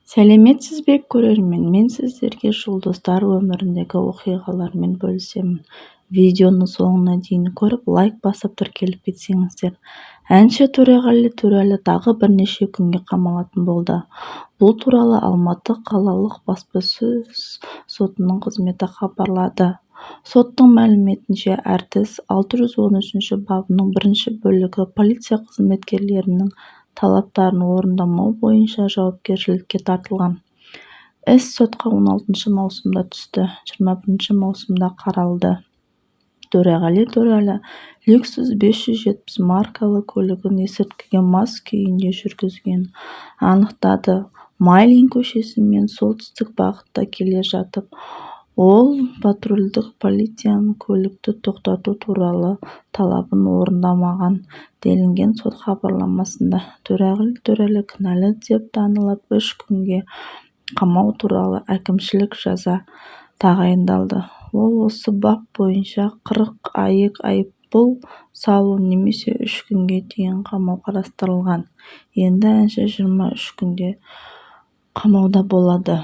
сәлеметсіз бе көрермен, мен сіздерге жұлдыздар өміріндегі оқиғалармен бөлісемін. Видеоны соңына дейін көріп, лайк басып тіркеліп кетсеңіздер. Әнші Төреғали Төреәлі тағы бірнеше күнге қамалатын болды. Бұл туралы Алматы қалалық баспасөз сотының қызметі хабарлады. Соттың мәліметінше, әртіс 613 бабының бірінші бөлігі полиция қызметкерлерінің талаптарын орындамау бойынша жауапкершілікке тартылған. Іс сотқа 16 маусымда түсті, 21 маусымда қаралды. Төреғали Төреәлі Lexus 570 маркалы көлігін есірткіге мас күйінде жүргізгенін анықтады. Майлин көшесімен солтүстік бағытта келе жатып, ол патрульдік полицияның көлікті тоқтату туралы талабын орындамаған делінген сот хабарламасында. Төреғали Төреәлі кінәлі деп танылып, 3 күнге қамау туралы әкімшілік жаза тағайындалды. Ол осы бап бойынша 40 айлық айыппұл салу немесе 3 күнге дейін қамау қарастырылған. Енді әнші 23 күнде қамауда болады.